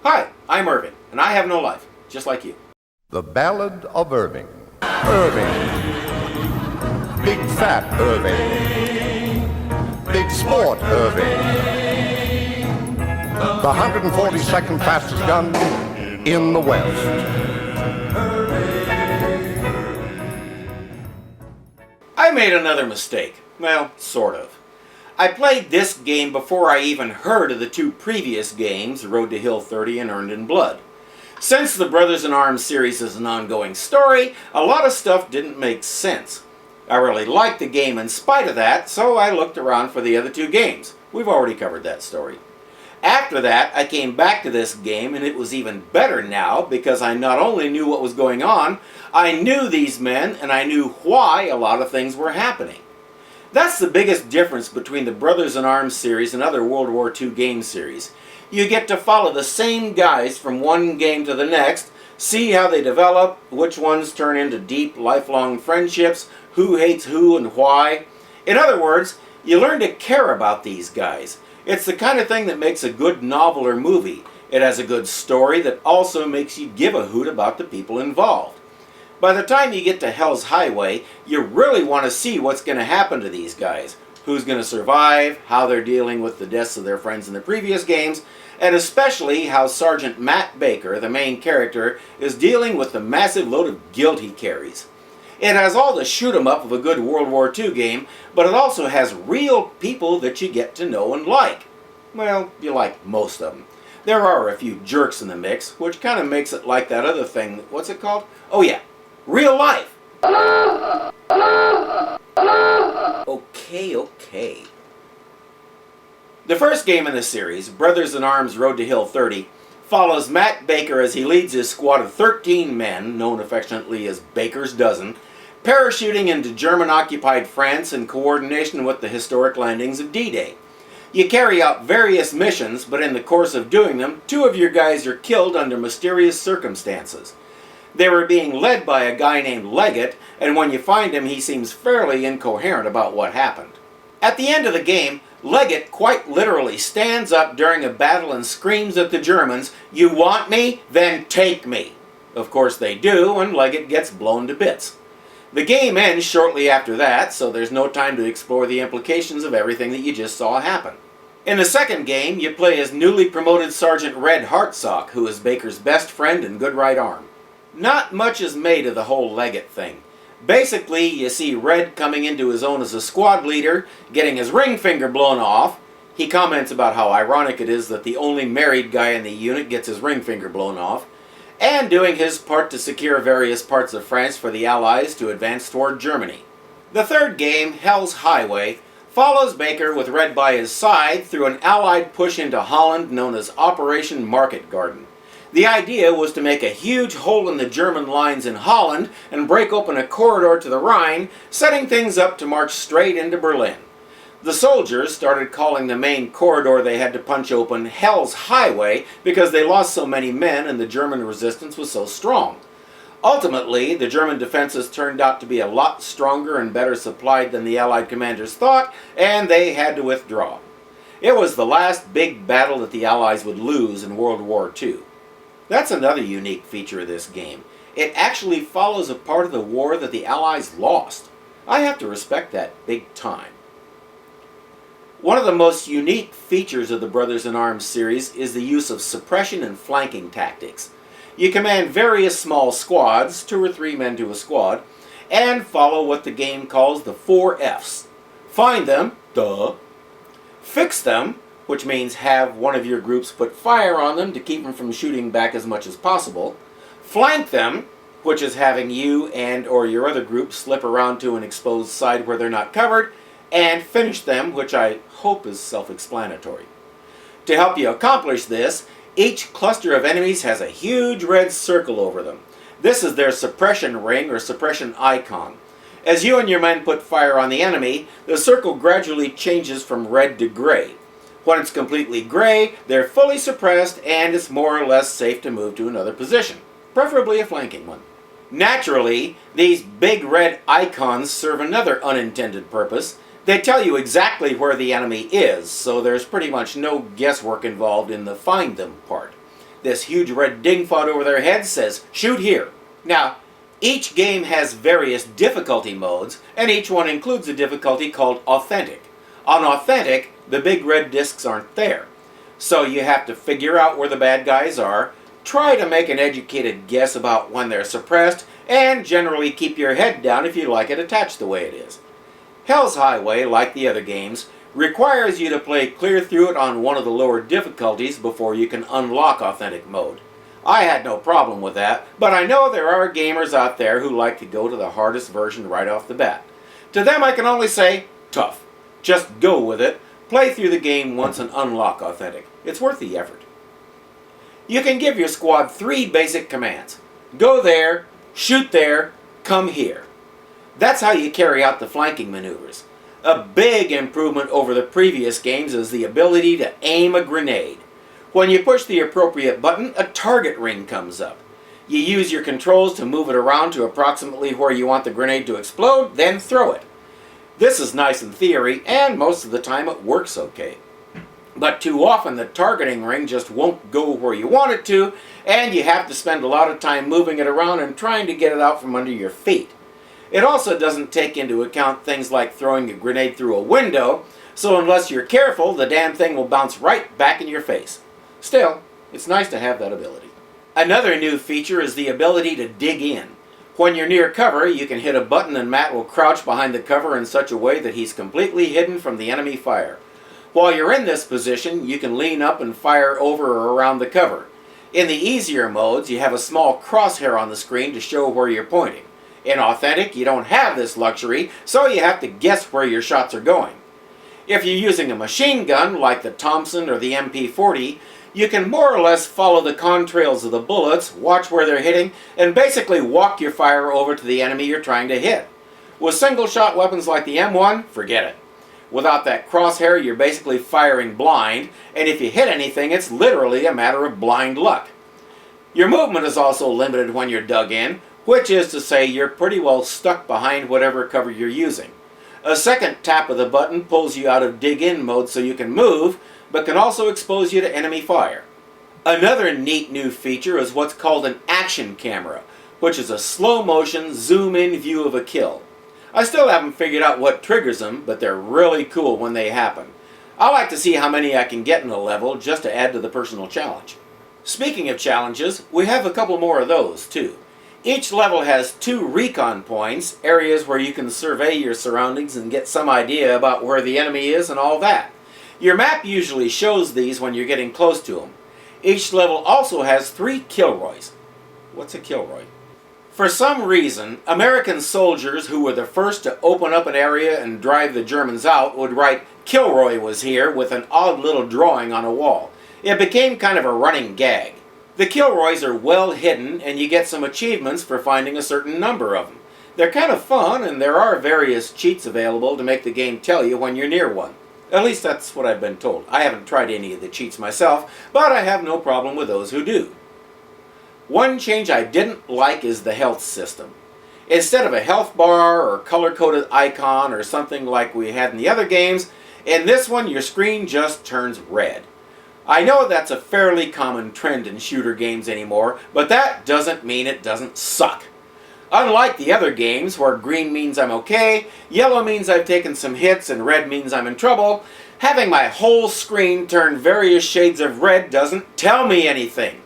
Hi, I'm Irving, and I have no life, just like you. The Ballad of Irving. Irving. Big fat Irving. Big sport Irving. The 142nd fastest gun in the West. I made another mistake. Well, sort of. I played this game before I even heard of the two previous games, Road to Hill 30 and Earned in Blood. Since the Brothers in Arms series is an ongoing story, a lot of stuff didn't make sense. I really liked the game in spite of that, so I looked around for the other two games. We've already covered that story. After that, I came back to this game, and it was even better now because I not only knew what was going on, I knew these men and I knew why a lot of things were happening. That's the biggest difference between the Brothers in Arms series and other World War II game series. You get to follow the same guys from one game to the next, see how they develop, which ones turn into deep, lifelong friendships, who hates who and why. In other words, you learn to care about these guys. It's the kind of thing that makes a good novel or movie. It has a good story that also makes you give a hoot about the people involved. By the time you get to Hell's Highway, you really want to see what's going to happen to these guys. Who's going to survive, how they're dealing with the deaths of their friends in the previous games, and especially how Sergeant Matt Baker, the main character, is dealing with the massive load of guilt he carries. It has all the shoot 'em up of a good World War II game, but it also has real people that you get to know and like. Well, you like most of them. There are a few jerks in the mix, which kind of makes it like that other thing. What's it called? Oh yeah, real life. Okay. The first game in the series, Brothers in Arms Road to Hill 30, follows Matt Baker as he leads his squad of 13 men, known affectionately as Baker's Dozen, parachuting into German-occupied France in coordination with the historic landings of D-Day. You carry out various missions, but in the course of doing them, two of your guys are killed under mysterious circumstances. They were being led by a guy named Leggett, and when you find him, he seems fairly incoherent about what happened. At the end of the game, Leggett quite literally stands up during a battle and screams at the Germans, "You want me? Then take me!" Of course they do, and Leggett gets blown to bits. The game ends shortly after that, so there's no time to explore the implications of everything that you just saw happen. In the second game, you play as newly promoted Sergeant Red Hartsock, who is Baker's best friend and good right arm. Not much is made of the whole Leggett thing. Basically, you see Red coming into his own as a squad leader, getting his ring finger blown off. He comments about how ironic it is that the only married guy in the unit gets his ring finger blown off, and doing his part to secure various parts of France for the Allies to advance toward Germany. The third game, Hell's Highway, follows Baker with Red by his side through an Allied push into Holland known as Operation Market Garden. The idea was to make a huge hole in the German lines in Holland and break open a corridor to the Rhine, setting things up to march straight into Berlin. The soldiers started calling the main corridor they had to punch open Hell's Highway because they lost so many men and the German resistance was so strong. Ultimately, the German defenses turned out to be a lot stronger and better supplied than the Allied commanders thought, and they had to withdraw. It was the last big battle that the Allies would lose in World War II. That's another unique feature of this game. It actually follows a part of the war that the Allies lost. I have to respect that big time. One of the most unique features of the Brothers in Arms series is the use of suppression and flanking tactics. You command various small squads, 2 or 3 men to a squad, and follow what the game calls the 4 Fs. Find them, duh. Fix them, which means have one of your groups put fire on them to keep them from shooting back as much as possible. Flank them, which is having you and or your other group slip around to an exposed side where they're not covered. And finish them, which I hope is self-explanatory. To help you accomplish this, each cluster of enemies has a huge red circle over them. This is their suppression ring or suppression icon. As you and your men put fire on the enemy, the circle gradually changes from red to gray. When it's completely gray, they're fully suppressed and it's more or less safe to move to another position, preferably a flanking one. Naturally, these big red icons serve another unintended purpose. They tell you exactly where the enemy is, so there's pretty much no guesswork involved in the find them part. This huge red dingfod over their heads says, "Shoot here." Now, each game has various difficulty modes, and each one includes a difficulty called Authentic. On Authentic, the big red discs aren't there. So you have to figure out where the bad guys are, try to make an educated guess about when they're suppressed, and generally keep your head down if you like it attached the way it is. Hell's Highway, like the other games, requires you to play clear through it on one of the lower difficulties before you can unlock Authentic mode. I had no problem with that, but I know there are gamers out there who like to go to the hardest version right off the bat. To them I can only say, tough. Just go with it, play through the game once and unlock Authentic. It's worth the effort. You can give your squad 3 basic commands. Go there, shoot there, come here. That's how you carry out the flanking maneuvers. A big improvement over the previous games is the ability to aim a grenade. When you push the appropriate button, a target ring comes up. You use your controls to move it around to approximately where you want the grenade to explode, then throw it. This is nice in theory, and most of the time it works okay. But too often the targeting ring just won't go where you want it to, and you have to spend a lot of time moving it around and trying to get it out from under your feet. It also doesn't take into account things like throwing a grenade through a window, so unless you're careful, the damn thing will bounce right back in your face. Still, it's nice to have that ability. Another new feature is the ability to dig in. When you're near cover, you can hit a button and Matt will crouch behind the cover in such a way that he's completely hidden from the enemy fire. While you're in this position, you can lean up and fire over or around the cover. In the easier modes, you have a small crosshair on the screen to show where you're pointing. In Authentic, you don't have this luxury, so you have to guess where your shots are going. If you're using a machine gun, like the Thompson or the MP40, you can more or less follow the contrails of the bullets, watch where they're hitting, and basically walk your fire over to the enemy you're trying to hit. With single-shot weapons like the M1, forget it. Without that crosshair, you're basically firing blind, and if you hit anything, it's literally a matter of blind luck. Your movement is also limited when you're dug in, which is to say you're pretty well stuck behind whatever cover you're using. A second tap of the button pulls you out of dig-in mode so you can move, but can also expose you to enemy fire. Another neat new feature is what's called an action camera, which is a slow-motion, zoom-in view of a kill. I still haven't figured out what triggers them, but they're really cool when they happen. I like to see how many I can get in a level just to add to the personal challenge. Speaking of challenges, we have a couple more of those too. Each level has 2 recon points, areas where you can survey your surroundings and get some idea about where the enemy is and all that. Your map usually shows these when you're getting close to them. Each level also has 3 Kilroys. What's a Kilroy? For some reason, American soldiers who were the first to open up an area and drive the Germans out would write "Kilroy was here" with an odd little drawing on a wall. It became kind of a running gag. The Kilroys are well hidden, and you get some achievements for finding a certain number of them. They're kind of fun, and there are various cheats available to make the game tell you when you're near one. At least that's what I've been told. I haven't tried any of the cheats myself, but I have no problem with those who do. One change I didn't like is the health system. Instead of a health bar or color-coded icon or something like we had in the other games, in this one your screen just turns red. I know that's a fairly common trend in shooter games anymore, but that doesn't mean it doesn't suck. Unlike the other games, where green means I'm okay, yellow means I've taken some hits, and red means I'm in trouble, having my whole screen turn various shades of red doesn't tell me anything.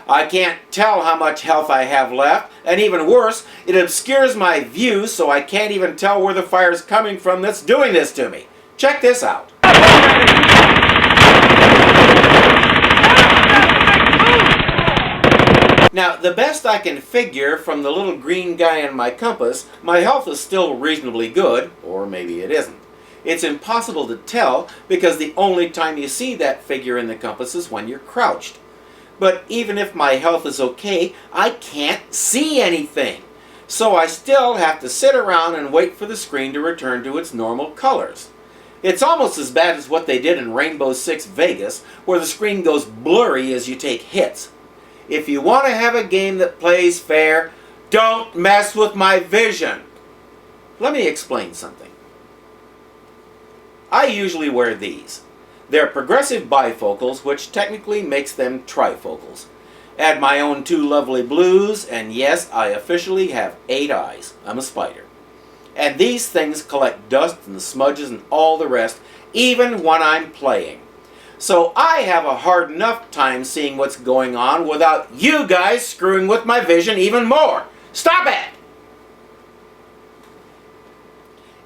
I can't tell how much health I have left, and even worse, it obscures my view so I can't even tell where the fire's coming from that's doing this to me. Check this out. Now, the best I can figure from the little green guy in my compass, my health is still reasonably good, or maybe it isn't. It's impossible to tell because the only time you see that figure in the compass is when you're crouched. But even if my health is okay, I can't see anything. So I still have to sit around and wait for the screen to return to its normal colors. It's almost as bad as what they did in Rainbow Six Vegas, where the screen goes blurry as you take hits. If you want to have a game that plays fair, don't mess with my vision. Let me explain something. I usually wear these. They're progressive bifocals, which technically makes them trifocals. Add my own 2 lovely blues, and yes, I officially have 8 eyes. I'm a spider. And these things collect dust and smudges and all the rest, even when I'm playing. So I have a hard enough time seeing what's going on without you guys screwing with my vision even more. Stop it!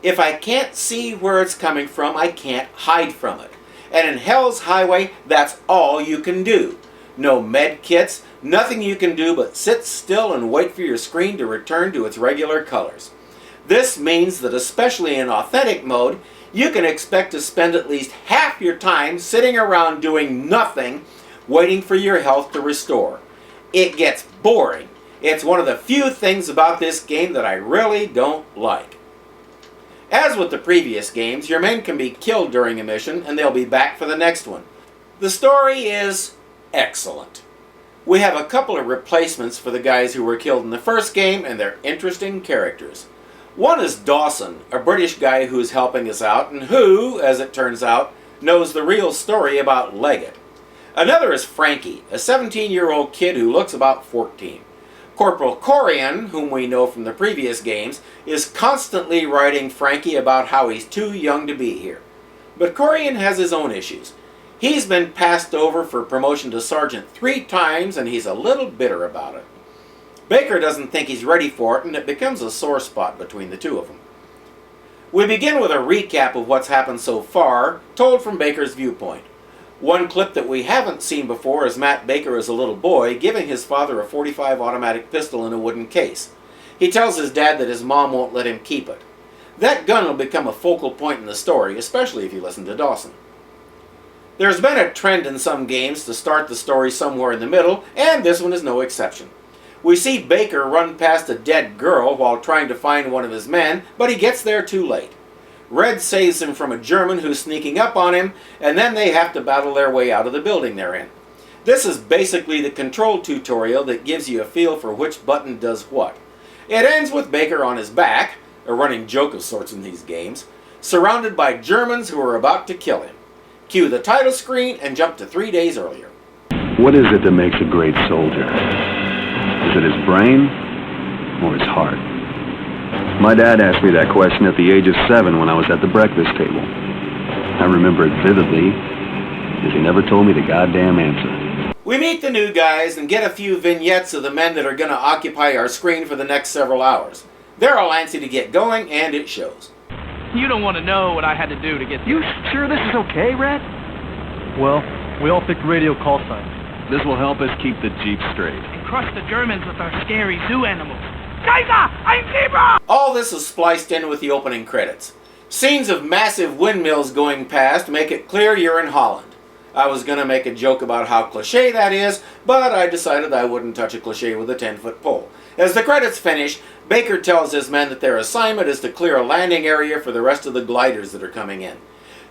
If I can't see where it's coming from, I can't hide from it. And in Hell's Highway, that's all you can do. No med kits, nothing you can do but sit still and wait for your screen to return to its regular colors. This means that especially in authentic mode, you can expect to spend at least half your time sitting around doing nothing, waiting for your health to restore. It gets boring. It's one of the few things about this game that I really don't like. As with the previous games, your men can be killed during a mission and they'll be back for the next one. The story is excellent. We have a couple of replacements for the guys who were killed in the first game, and they're interesting characters. One is Dawson, a British guy who's helping us out and who, as it turns out, knows the real story about Leggett. Another is Frankie, a 17-year-old kid who looks about 14. Corporal Corian, whom we know from the previous games, is constantly writing Frankie about how he's too young to be here. But Corian has his own issues. He's been passed over for promotion to sergeant 3 times, and he's a little bitter about it. Baker doesn't think he's ready for it, and it becomes a sore spot between the two of them. We begin with a recap of what's happened so far, told from Baker's viewpoint. One clip that we haven't seen before is Matt Baker as a little boy giving his father a .45 automatic pistol in a wooden case. He tells his dad that his mom won't let him keep it. That gun will become a focal point in the story, especially if you listen to Dawson. There's been a trend in some games to start the story somewhere in the middle, and this one is no exception. We see Baker run past a dead girl while trying to find one of his men, but he gets there too late. Red saves him from a German who's sneaking up on him, and then they have to battle their way out of the building they're in. This is basically the control tutorial that gives you a feel for which button does what. It ends with Baker on his back, a running joke of sorts in these games, surrounded by Germans who are about to kill him. Cue the title screen and jump to 3 days earlier. What is it that makes a great soldier? Is it his brain or his heart? My dad asked me that question at the age of 7 when I was at the breakfast table. I remember it vividly, because he never told me the goddamn answer. We meet the new guys and get a few vignettes of the men that are going to occupy our screen for the next several hours. They're all antsy to get going, and it shows. You don't want to know what I had to do to get You sure this is okay, Red? Well, we all picked radio call signs. This will help us keep the Jeep straight. and crush the Germans with our scary zoo animals. Kaiser, ein Zebra! All this is spliced in with the opening credits. Scenes of massive windmills going past make it clear you're in Holland. I was going to make a joke about how cliche that is, but I decided I wouldn't touch a cliche with a 10-foot pole. As the credits finish, Baker tells his men that their assignment is to clear a landing area for the rest of the gliders that are coming in.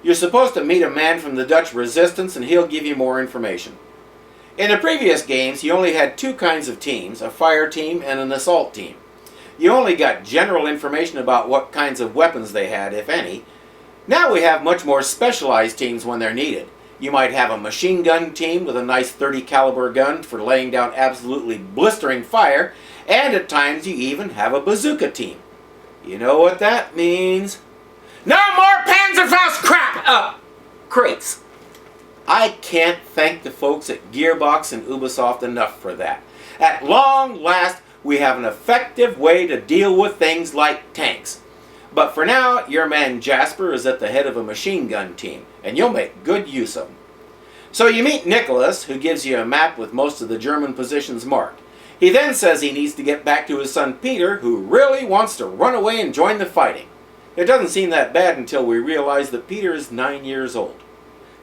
You're supposed to meet a man from the Dutch resistance and he'll give you more information. In the previous games, you only had 2 kinds of teams, a fire team and an assault team. You only got general information about what kinds of weapons they had, if any. Now we have much more specialized teams when they're needed. You might have a machine gun team with a nice .30 caliber gun for laying down absolutely blistering fire, and at times you even have a bazooka team. You know what that means? No more Panzerfaust crap! Crates. I can't thank the folks at Gearbox and Ubisoft enough for that. At long last, we have an effective way to deal with things like tanks. But for now, your man Jasper is at the head of a machine gun team, and you'll make good use of him. So you meet Nicholas, who gives you a map with most of the German positions marked. He then says he needs to get back to his son Peter, who really wants to run away and join the fighting. It doesn't seem that bad until we realize that Peter is 9 years old.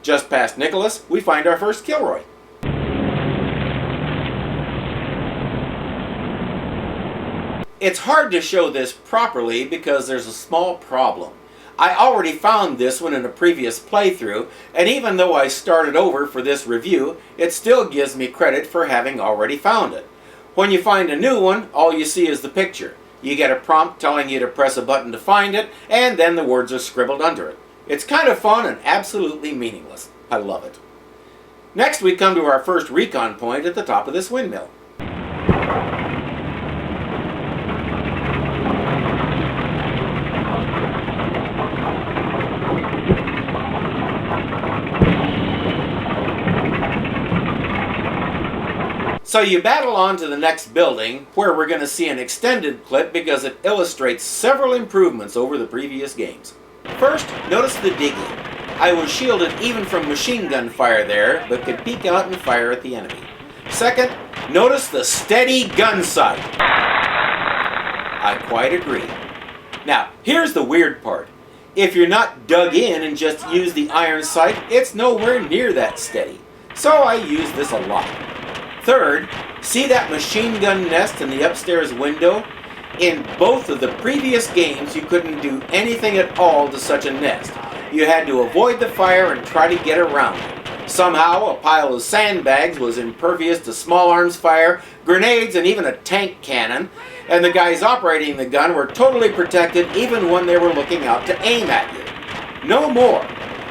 Just past Nicholas, we find our first Kilroy. It's hard to show this properly because there's a small problem. I already found this one in a previous playthrough, and even though I started over for this review, it still gives me credit for having already found it. When you find a new one, all you see is the picture. You get a prompt telling you to press a button to find it, and then the words are scribbled under it. It's kind of fun and absolutely meaningless. I love it. Next we come to our first recon point at the top of this windmill. So you battle on to the next building, where we're going to see an extended clip because it illustrates several improvements over the previous games. First, notice the digging. I was shielded even from machine gun fire there, but could peek out and fire at the enemy. Second, notice the steady gun sight. I quite agree. Now, here's the weird part. If you're not dug in and just use the iron sight, it's nowhere near that steady. So I use this a lot. Third, see that machine gun nest in the upstairs window? In both of the previous games, you couldn't do anything at all to such a nest. You had to avoid the fire and try to get around it. Somehow, a pile of sandbags was impervious to small arms fire, grenades, and even a tank cannon, and the guys operating the gun were totally protected even when they were looking out to aim at you. No more.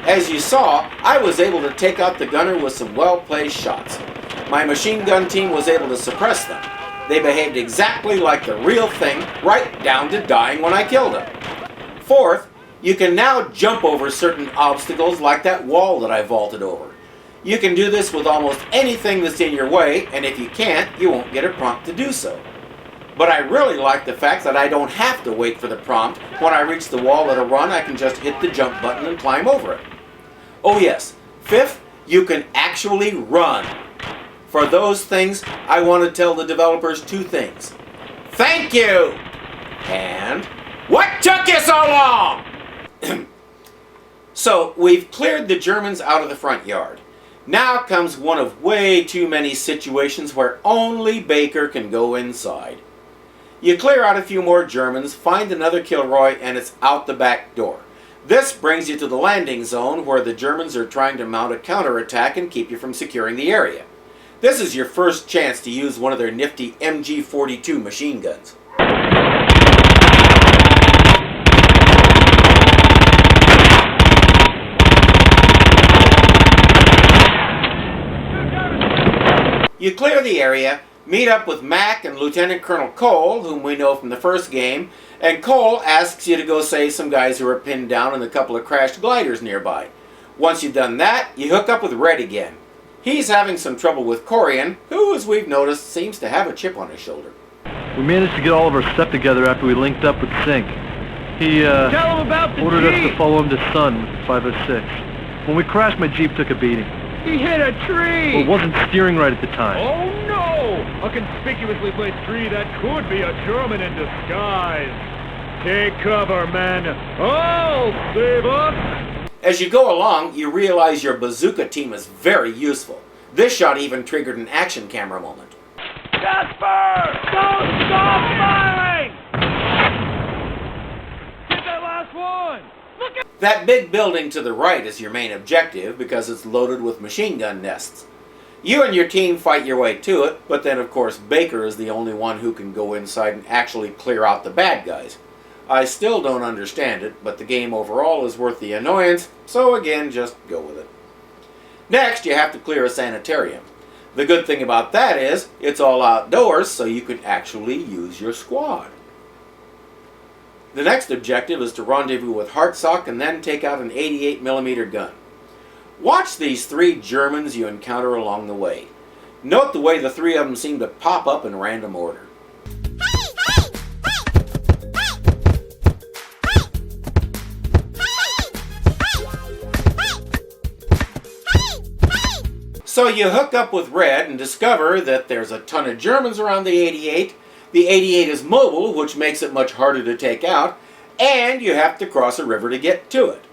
As you saw, I was able to take out the gunner with some well-placed shots. My machine gun team was able to suppress them. They behaved exactly like the real thing, right down to dying when I killed them. Fourth, you can now jump over certain obstacles like that wall that I vaulted over. You can do this with almost anything that's in your way, and if you can't, you won't get a prompt to do so. But I really like the fact that I don't have to wait for the prompt. When I reach the wall at a run, I can just hit the jump button and climb over it. Oh yes, fifth, you can actually run. For those things, I want to tell the developers two things. Thank you! And what took you so long? So, we've cleared the Germans out of the front yard. Now comes one of way too many situations where only Baker can go inside. You clear out a few more Germans, find another Kilroy, and it's out the back door. This brings you to the landing zone where the Germans are trying to mount a counterattack and keep you from securing the area. This is your first chance to use one of their nifty MG-42 machine guns. You clear the area, meet up with Mac and Lieutenant Colonel Cole, whom we know from the first game, and Cole asks you to go save some guys who are pinned down in a couple of crashed gliders nearby. Once you've done that, you hook up with Red again. He's having some trouble with Corian, who, as we've noticed, seems to have a chip on his shoulder. We managed to get all of our stuff together after we linked up with Sink. He Tell him about the ordered us Jeep. to follow him to Sun with 506. When we crashed, my Jeep took a beating. He hit a tree! Well, it wasn't steering right at the time. Oh no! A conspicuously placed tree that could be a German in disguise. Take cover, men. I'll save us! As you go along, you realize your bazooka team is very useful. This shot even triggered an action camera moment. Jasper! Don't stop firing! Get that last one! Look at That big building to the right is your main objective because it's loaded with machine gun nests. You and your team fight your way to it, but then of course Baker is the only one who can go inside and actually clear out the bad guys. I still don't understand it, but the game overall is worth the annoyance, so again, just go with it. Next, you have to clear a sanitarium. The good thing about that is, it's all outdoors, so you can actually use your squad. The next objective is to rendezvous with Hartsock and then take out an 88mm gun. Watch these three Germans you encounter along the way. Note the way the three of them seem to pop up in random order. So you hook up with Red and discover that there's a ton of Germans around the 88. The 88 is mobile, which makes it much harder to take out, and you have to cross a river to get to it.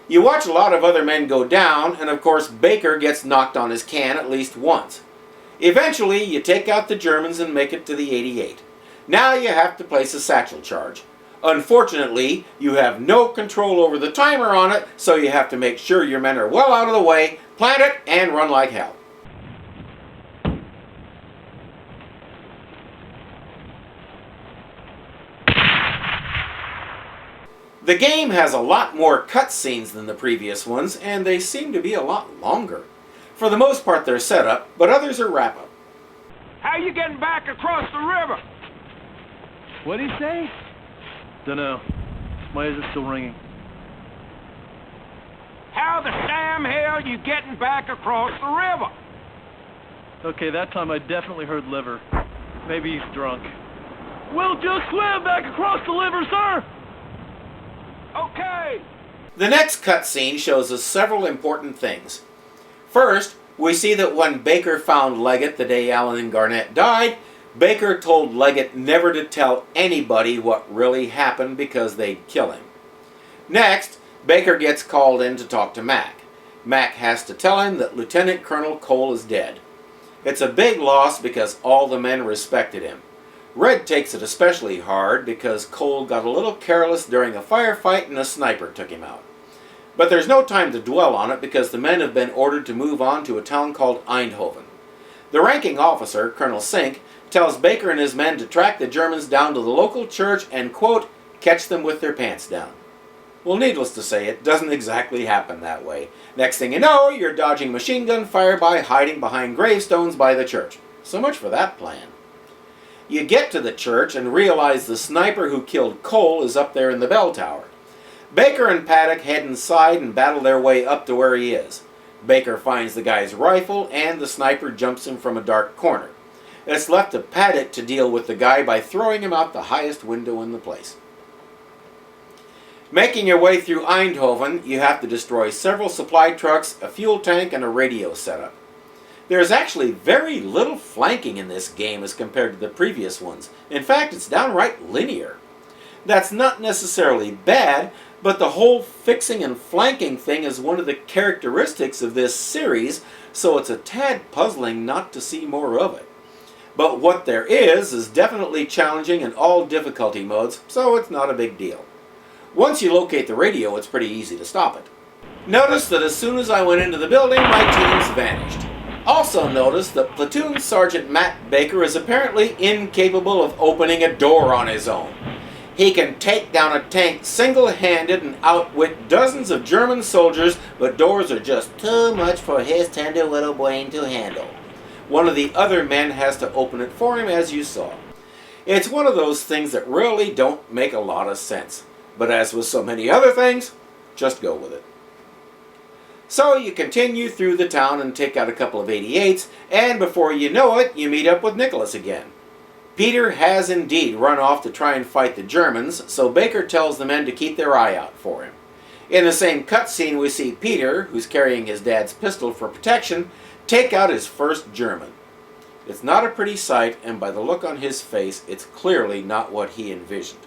You watch a lot of other men go down, and of course Baker gets knocked on his can at least once. Eventually, you take out the Germans and make it to the 88. Now you have to place a satchel charge. Unfortunately, you have no control over the timer on it, so you have to make sure your men are well out of the way, plant it, and run like hell. The game has a lot more cutscenes than the previous ones, and they seem to be a lot longer. For the most part they're setup, but others are wrap-up. How you getting back across the river? What'd he say? Dunno. My ears are still ringing. How the damn hell you getting back across the river? Okay, that time I definitely heard liver. Maybe he's drunk. We'll just swim back across the river, sir! Okay. The next cutscene shows us several important things. First, we see that when Baker found Leggett the day Allen and Garnett died, Baker told Leggett never to tell anybody what really happened because they'd kill him. Next, Baker gets called in to talk to Mac. Mac has to tell him that Lieutenant Colonel Cole is dead. It's a big loss because all the men respected him. Red takes it especially hard because Cole got a little careless during a firefight and a sniper took him out. But there's no time to dwell on it because the men have been ordered to move on to a town called Eindhoven. The ranking officer, Colonel Sink, tells Baker and his men to track the Germans down to the local church and, quote, catch them with their pants down. Well, needless to say, it doesn't exactly happen that way. Next thing you know, you're dodging machine gun fire by hiding behind gravestones by the church. So much for that plan. You get to the church and realize the sniper who killed Cole is up there in the bell tower. Baker and Paddock head inside and battle their way up to where he is. Baker finds the guy's rifle and the sniper jumps him from a dark corner. It's left to Paddock to deal with the guy by throwing him out the highest window in the place. Making your way through Eindhoven, you have to destroy several supply trucks, a fuel tank, and a radio setup. There's actually very little flanking in this game as compared to the previous ones. In fact, it's downright linear. That's not necessarily bad, but the whole fixing and flanking thing is one of the characteristics of this series, so it's a tad puzzling not to see more of it. But what there is definitely challenging in all difficulty modes, so it's not a big deal. Once you locate the radio, it's pretty easy to stop it. Notice that as soon as I went into the building, my teams vanished. Also notice that Platoon Sergeant Matt Baker is apparently incapable of opening a door on his own. He can take down a tank single-handed and outwit dozens of German soldiers, but doors are just too much for his tender little brain to handle. One of the other men has to open it for him, as you saw. It's one of those things that really don't make a lot of sense. But as with so many other things, just go with it. So you continue through the town and take out a couple of 88s, and before you know it, you meet up with Nicholas again. Peter has indeed run off to try and fight the Germans, so Baker tells the men to keep their eye out for him. In the same cutscene, we see Peter, who's carrying his dad's pistol for protection, take out his first German. It's not a pretty sight, and by the look on his face, it's clearly not what he envisioned.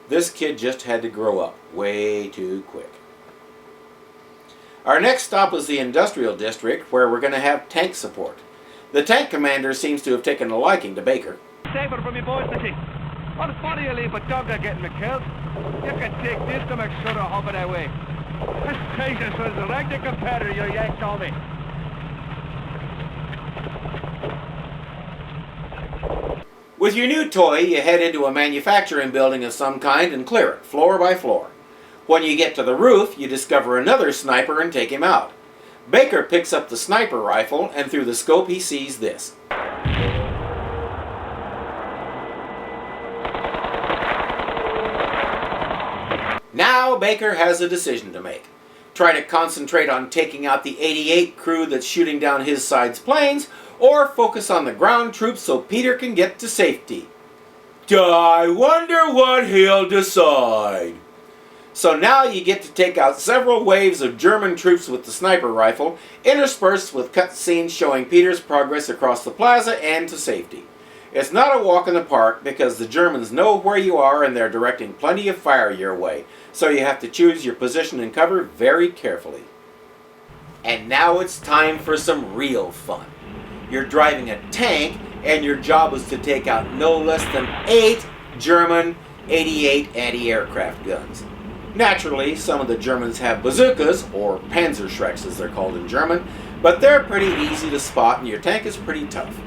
This kid just had to grow up way too quick. Our next stop is the industrial district, where we're going to have tank support. The tank commander seems to have taken a liking to Baker. Save it from me boys to see. What fun do you leave a dog getting me killed? You can take this to make sure to hop it away. This Jesus was a right to compare you yank on me. With your new toy, you head into a manufacturing building of some kind and clear it, floor by floor. When you get to the roof, you discover another sniper and take him out. Baker picks up the sniper rifle, and through the scope he sees this. Now Baker has a decision to make. Try to concentrate on taking out the 88 crew that's shooting down his side's planes, or focus on the ground troops so Peter can get to safety. I wonder what he'll decide. So now you get to take out several waves of German troops with the sniper rifle, interspersed with cutscenes showing Peter's progress across the plaza and to safety. It's not a walk in the park because the Germans know where you are and they're directing plenty of fire your way, so you have to choose your position and cover very carefully. And now it's time for some real fun. You're driving a tank and your job is to take out no less than 8 German 88 anti-aircraft guns. Naturally, some of the Germans have bazookas, or Panzerschrecks as they're called in German, but they're pretty easy to spot and your tank is pretty tough.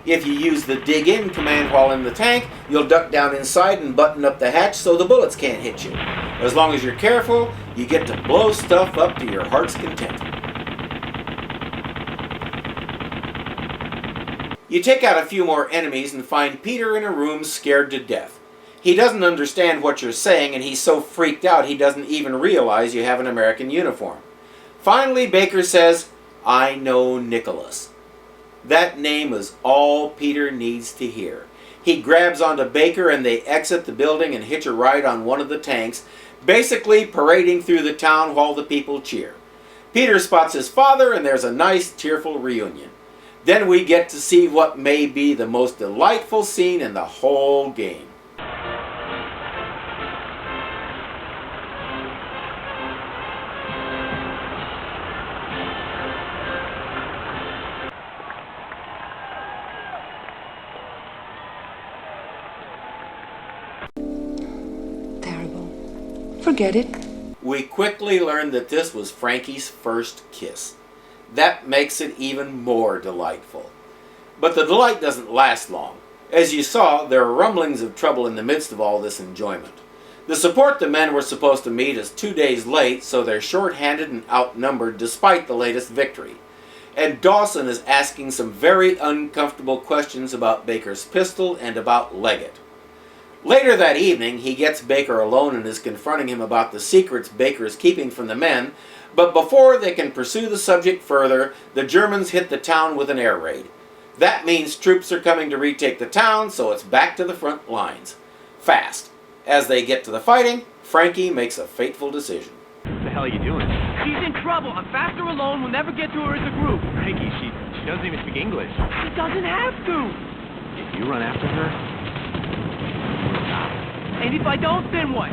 If you use the dig in command while in the tank, you'll duck down inside and button up the hatch so the bullets can't hit you. As long as you're careful, you get to blow stuff up to your heart's content. You take out a few more enemies and find Peter in a room scared to death. He doesn't understand what you're saying, and he's so freaked out he doesn't even realize you have an American uniform. Finally, Baker says, "I know Nicholas." That name is all Peter needs to hear. He grabs onto Baker and they exit the building and hitch a ride on one of the tanks, basically parading through the town while the people cheer. Peter spots his father and there's a nice, tearful reunion. Then we get to see what may be the most delightful scene in the whole game. Forget it. We quickly learn that this was Frankie's first kiss. That makes it even more delightful. But the delight doesn't last long. As you saw, there are rumblings of trouble in the midst of all this enjoyment. The support the men were supposed to meet is 2 days late, so they're short-handed and outnumbered despite the latest victory. And Dawson is asking some very uncomfortable questions about Baker's pistol and about Leggett. Later that evening, he gets Baker alone and is confronting him about the secrets Baker is keeping from the men, but before they can pursue the subject further, the Germans hit the town with an air raid. That means troops are coming to retake the town, so it's back to the front lines. Fast. As they get to the fighting, Frankie makes a fateful decision. What the hell are you doing? She's in trouble. I'm faster alone. We'll never get to her as a group. Frankie, she doesn't even speak English. She doesn't have to. If you run after her, And if I don't, then what?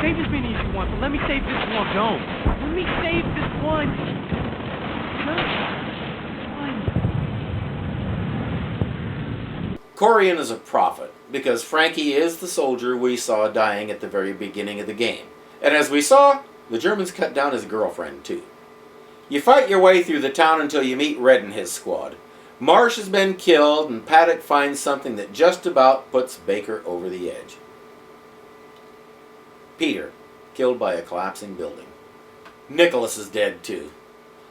Save has been an easy one, but let me save this one. don't. Let me save this one. Just one. Corian is a prophet, because Frankie is the soldier we saw dying at the very beginning of the game. And as we saw, the Germans cut down his girlfriend too. You fight your way through the town until you meet Red and his squad. Marsh has been killed, and Paddock finds something that just about puts Baker over the edge. Peter, killed by a collapsing building. Nicholas is dead too.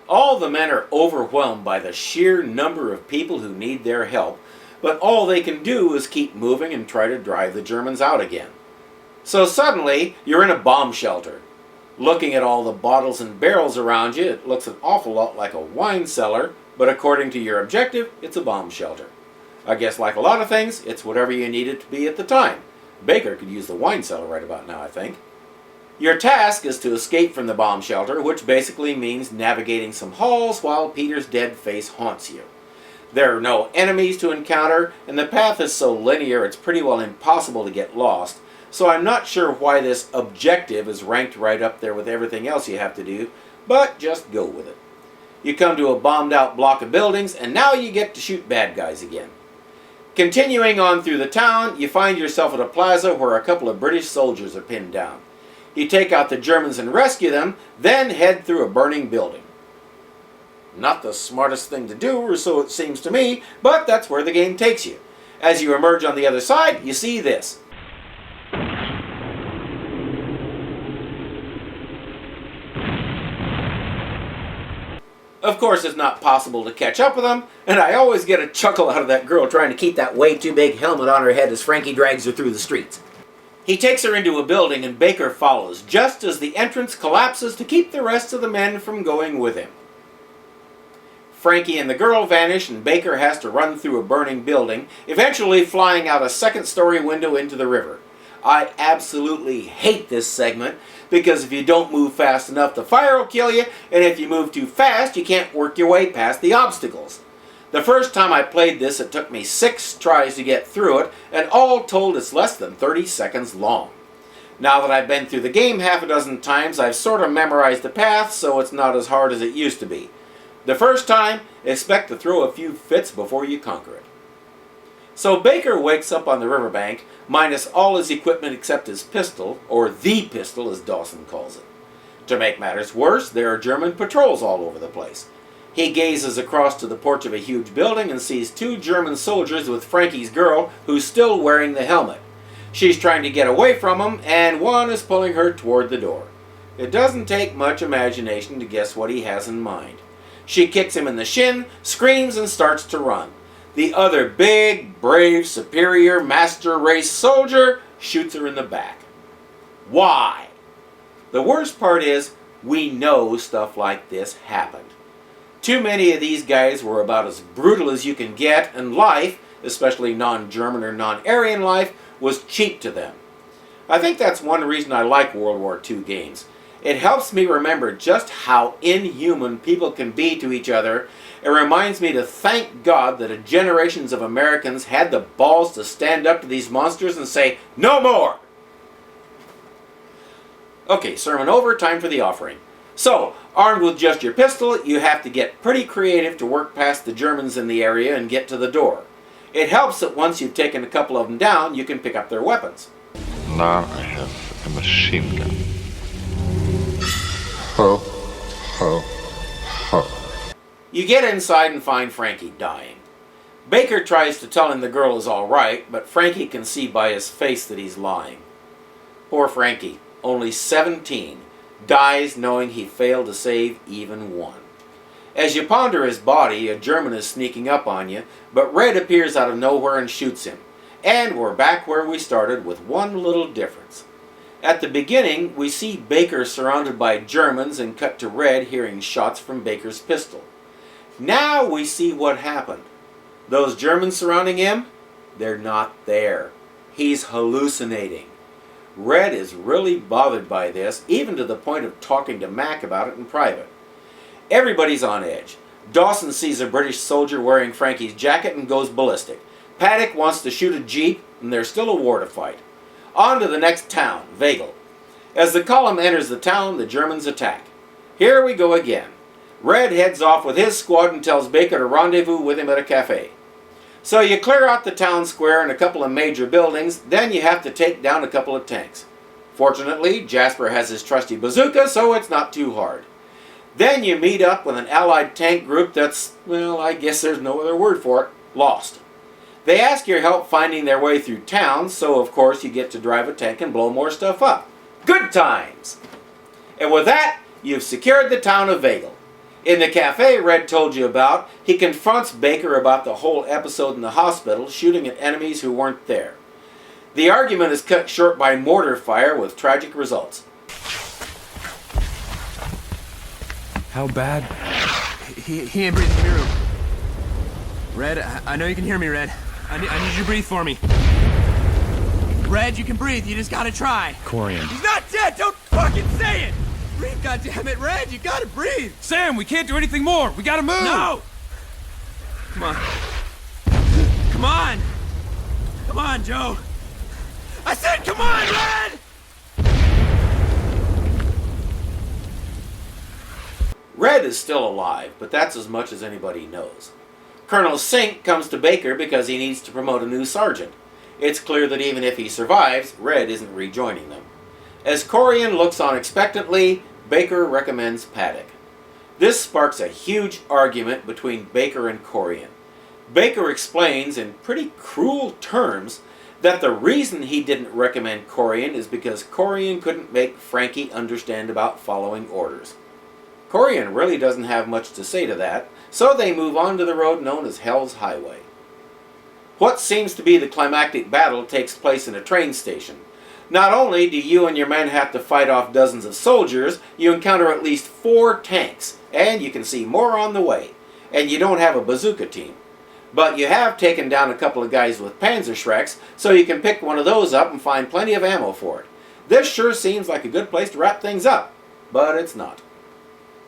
All the men are overwhelmed by the sheer number of people who need their help, but all they can do is keep moving and try to drive the Germans out again. So suddenly, you're in a bomb shelter. Looking at all the bottles and barrels around you, it looks an awful lot like a wine cellar, but according to your objective, it's a bomb shelter. I guess like a lot of things, it's whatever you need it to be at the time. Baker could use the wine cellar right about now, I think. Your task is to escape from the bomb shelter, which basically means navigating some halls while Peter's dead face haunts you. There are no enemies to encounter, and the path is so linear it's pretty well impossible to get lost, so I'm not sure why this objective is ranked right up there with everything else you have to do, but just go with it. You come to a bombed out block of buildings, and now you get to shoot bad guys again. Continuing on through the town, you find yourself at a plaza where a couple of British soldiers are pinned down. You take out the Germans and rescue them, then head through a burning building. Not the smartest thing to do, or so it seems to me, but that's where the game takes you. As you emerge on the other side, you see this. Of course, it's not possible to catch up with them, and I always get a chuckle out of that girl trying to keep that way too big helmet on her head as Frankie drags her through the streets. He takes her into a building and Baker follows, just as the entrance collapses to keep the rest of the men from going with him. Frankie and the girl vanish and Baker has to run through a burning building, eventually flying out a second-story window into the river. I absolutely hate this segment, because if you don't move fast enough, the fire will kill you, and if you move too fast, you can't work your way past the obstacles. The first time I played this, it took me 6 tries to get through it, and all told it's less than 30 seconds long. Now that I've been through the game half a dozen times, I've sort of memorized the path, so it's not as hard as it used to be. The first time, expect to throw a few fits before you conquer it. So Baker wakes up on the riverbank, minus all his equipment except his pistol, or the pistol as Dawson calls it. To make matters worse, there are German patrols all over the place. He gazes across to the porch of a huge building and sees 2 German soldiers with Frankie's girl, who's still wearing the helmet. She's trying to get away from him, and one is pulling her toward the door. It doesn't take much imagination to guess what he has in mind. She kicks him in the shin, screams, and starts to run. The other big, brave, superior, master race soldier shoots her in the back. Why? The worst part is, we know stuff like this happened. Too many of these guys were about as brutal as you can get, and life, especially non-German or non-Aryan life, was cheap to them. I think that's one reason I like World War II games. It helps me remember just how inhuman people can be to each other. It reminds me to thank God that generations of Americans had the balls to stand up to these monsters and say, "No more!" Okay, sermon over, time for the offering. So, armed with just your pistol, you have to get pretty creative to work past the Germans in the area and get to the door. It helps that once you've taken a couple of them down, you can pick up their weapons. Now I have a machine gun. Ho, ho, ho. You get inside and find Frankie dying. Baker tries to tell him the girl is all right, but Frankie can see by his face that he's lying. Poor Frankie, only 17, dies knowing he failed to save even one. As you ponder his body, a German is sneaking up on you, but Red appears out of nowhere and shoots him. And we're back where we started with one little difference. At the beginning, we see Baker surrounded by Germans and cut to Red hearing shots from Baker's pistol. Now we see what happened. Those Germans surrounding him, they're not there. He's hallucinating. Red is really bothered by this, even to the point of talking to Mac about it in private. Everybody's on edge. Dawson sees a British soldier wearing Frankie's jacket and goes ballistic. Paddock wants to shoot a jeep, and there's still a war to fight. On to the next town, Veghel. As the column enters the town, the Germans attack. Here we go again. Red heads off with his squad and tells Baker to rendezvous with him at a cafe. So you clear out the town square and a couple of major buildings, then you have to take down a couple of tanks. Fortunately, Jasper has his trusty bazooka, so it's not too hard. Then you meet up with an allied tank group that's, well, I guess there's no other word for it, lost. They ask your help finding their way through town, so of course you get to drive a tank and blow more stuff up. Good times! And with that, you've secured the town of Veghel. In the cafe Red told you about, he confronts Baker about the whole episode in the hospital, shooting at enemies who weren't there. The argument is cut short by mortar fire with tragic results. How bad? He ain't breathing in the room. Red, I know you can hear me, Red. I need you to breathe for me. Red, you can breathe. You just gotta try. Corian. He's not dead. Don't fucking say it. Breathe, goddammit, Red. You gotta breathe. Sam, we can't do anything more. We gotta move. No. Come on. Come on. Come on, Joe. I said, come on, Red. Red is still alive, but that's as much as anybody knows. Colonel Sink comes to Baker because he needs to promote a new sergeant. It's clear that even if he survives, Red isn't rejoining them. As Corian looks on expectantly, Baker recommends Paddock. This sparks a huge argument between Baker and Corian. Baker explains in pretty cruel terms that the reason he didn't recommend Corian is because Corian couldn't make Frankie understand about following orders. Corian really doesn't have much to say to that, so they move on to the road known as Hell's Highway. What seems to be the climactic battle takes place in a train station. Not only do you and your men have to fight off dozens of soldiers, you encounter at least 4 tanks, and you can see more on the way. And you don't have a bazooka team. But you have taken down a couple of guys with Panzerschrecks, so you can pick one of those up and find plenty of ammo for it. This sure seems like a good place to wrap things up, but it's not.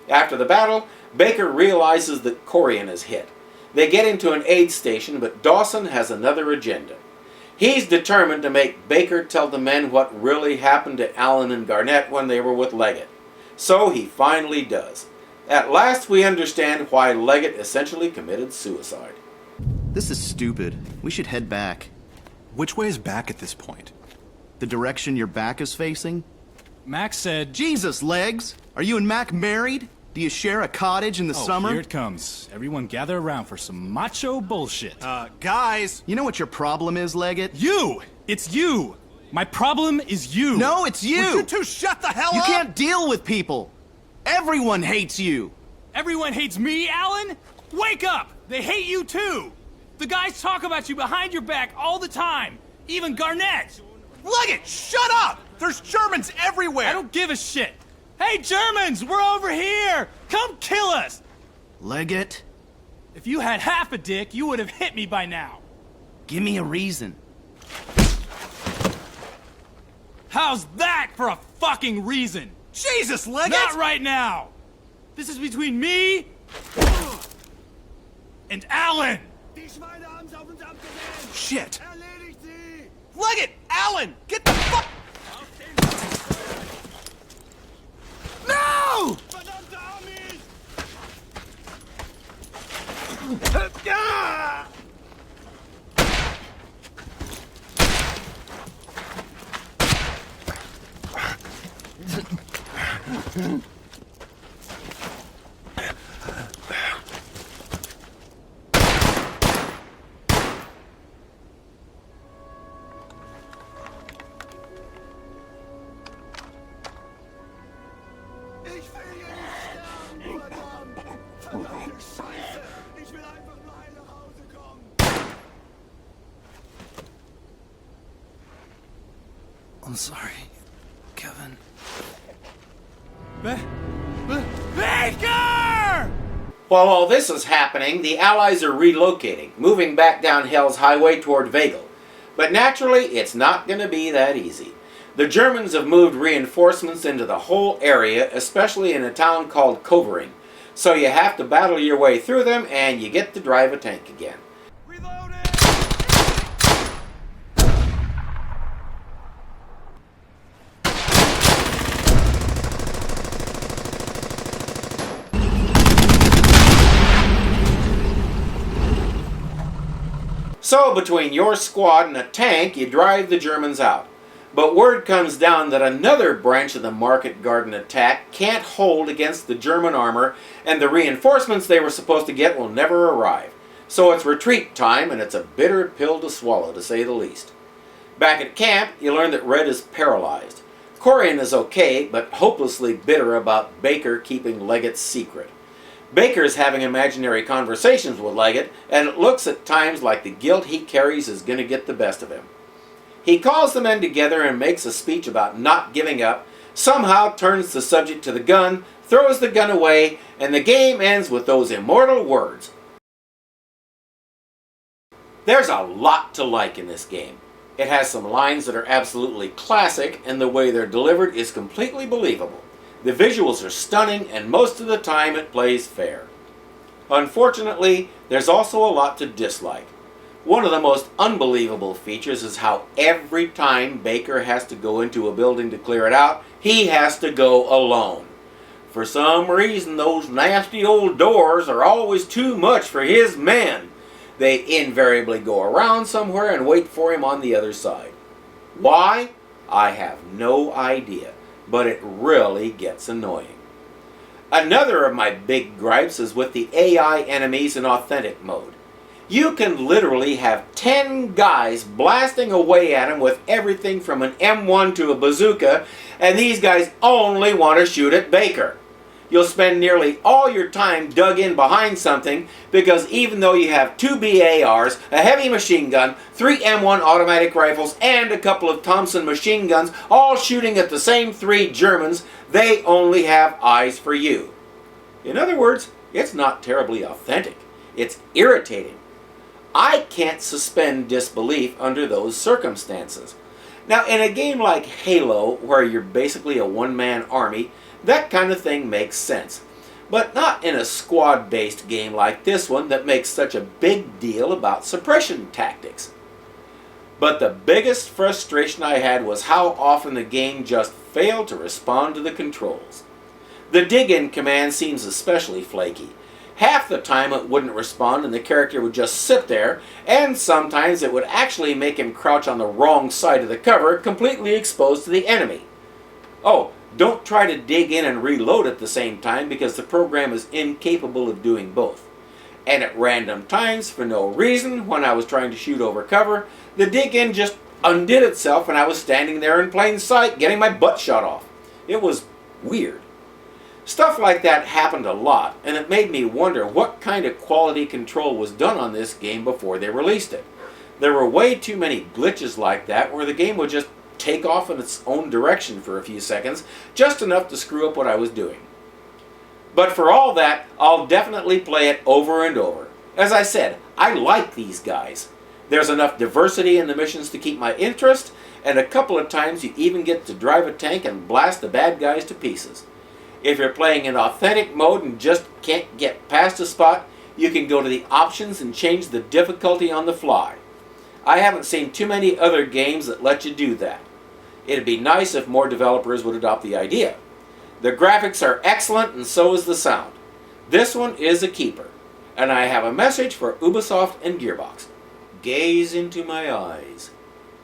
After the battle, Baker realizes that Corian is hit. They get into an aid station, but Dawson has another agenda. He's determined to make Baker tell the men what really happened to Allen and Garnett when they were with Leggett. So he finally does. At last we understand why Leggett essentially committed suicide. This is stupid. We should head back. Which way is back at this point? The direction your back is facing? Max said... Jesus, Legs! Are you and Mac married? Do you share a cottage in the summer? Here it comes. Everyone gather around for some macho bullshit. Guys! You know what your problem is, Leggett? You! It's you! My problem is you! No, it's you! Would you two shut the hell up? You can't deal with people! Everyone hates you! Everyone hates me, Alan? Wake up! They hate you too! The guys talk about you behind your back all the time. Even Garnett. Leggett, shut up! There's Germans everywhere! I don't give a shit. Hey, Germans, we're over here. Come kill us. Leggett, If you had half a dick, you would have hit me by now. give me a reason. How's that for a fucking reason? Jesus, Leggett! Not right now. This is between me and Alan. Shit! Leggett! Alan! Get the fuck... No! I'm sorry, Kevin. Baker! While all this is happening, the Allies are relocating, moving back down Hell's Highway toward Veghel. But naturally, it's not going to be that easy. The Germans have moved reinforcements into the whole area, especially in a town called Covering. So you have to battle your way through them, and you get to drive a tank again. So between your squad and a tank, you drive the Germans out. But word comes down that another branch of the Market Garden attack can't hold against the German armor, and the reinforcements they were supposed to get will never arrive. So it's retreat time, and it's a bitter pill to swallow, to say the least. Back at camp, you learn that Red is paralyzed. Corian is okay, but hopelessly bitter about Baker keeping Leggett's secret. Baker's having imaginary conversations with Leggett, and it looks at times like the guilt he carries is going to get the best of him. He calls the men together and makes a speech about not giving up, somehow turns the subject to the gun, throws the gun away, and the game ends with those immortal words. There's a lot to like in this game. It has some lines that are absolutely classic, and the way they're delivered is completely believable. The visuals are stunning, and most of the time it plays fair. Unfortunately, there's also a lot to dislike. One of the most unbelievable features is how every time Baker has to go into a building to clear it out, he has to go alone. For some reason, those nasty old doors are always too much for his men. They invariably go around somewhere and wait for him on the other side. Why? I have no idea. But it really gets annoying. Another of my big gripes is with the AI enemies in authentic mode. You can literally have 10 guys blasting away at him with everything from an M1 to a bazooka, and these guys only want to shoot at Baker. You'll spend nearly all your time dug in behind something because even though you have 2 BARs, a heavy machine gun, 3 M1 automatic rifles, and a couple of Thompson machine guns, all shooting at the same 3 Germans, they only have eyes for you. In other words, it's not terribly authentic. It's irritating. I can't suspend disbelief under those circumstances. Now, in a game like Halo, where you're basically a one-man army, that kind of thing makes sense. But not in a squad-based game like this one that makes such a big deal about suppression tactics. But the biggest frustration I had was how often the game just failed to respond to the controls. The dig-in command seems especially flaky. Half the time it wouldn't respond and the character would just sit there, and sometimes it would actually make him crouch on the wrong side of the cover, completely exposed to the enemy. Oh, don't try to dig in and reload at the same time because the program is incapable of doing both. And at random times, for no reason, when I was trying to shoot over cover, the dig-in just undid itself and I was standing there in plain sight getting my butt shot off. It was weird. Stuff like that happened a lot, and it made me wonder what kind of quality control was done on this game before they released it. There were way too many glitches like that where the game would just take off in its own direction for a few seconds, just enough to screw up what I was doing. But for all that, I'll definitely play it over and over. As I said, I like these guys. There's enough diversity in the missions to keep my interest, and a couple of times you even get to drive a tank and blast the bad guys to pieces. If you're playing in authentic mode and just can't get past a spot, you can go to the options and change the difficulty on the fly. I haven't seen too many other games that let you do that. It'd be nice if more developers would adopt the idea. The graphics are excellent and so is the sound. This one is a keeper. And I have a message for Ubisoft and Gearbox. Gaze into my eyes.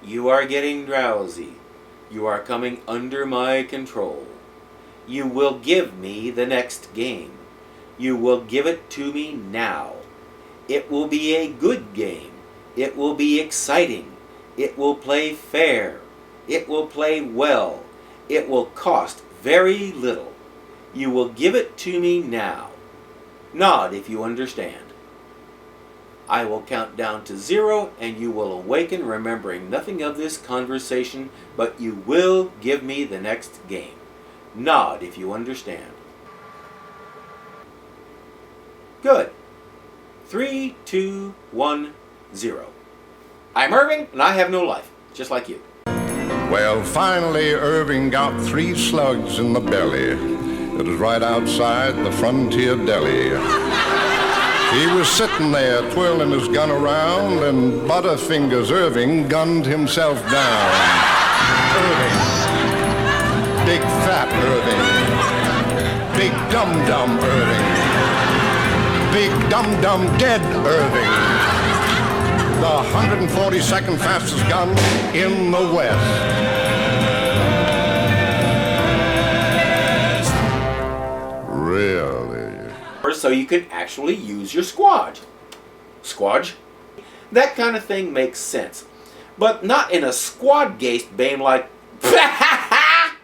You are getting drowsy. You are coming under my control. You will give me the next game. You will give it to me now. It will be a good game. It will be exciting. It will play fair. It will play well. It will cost very little. You will give it to me now. Nod if you understand. I will count down to 0 and you will awaken remembering nothing of this conversation, but you will give me the next game. Nod if you understand. Good. 3, 2, 1, 0. I'm Irving and I have no life, just like you. Well, finally, Irving got 3 slugs in the belly. It was right outside the Frontier Deli. He was sitting there twirling his gun around, and Butterfingers Irving gunned himself down. Irving. Big fat Irving. Big dum-dum Irving. Big dum-dum dead Irving. The 142nd fastest gun in the West. Really? So you can actually use your squadge. Squadge? That kind of thing makes sense. But not in a squad-based game like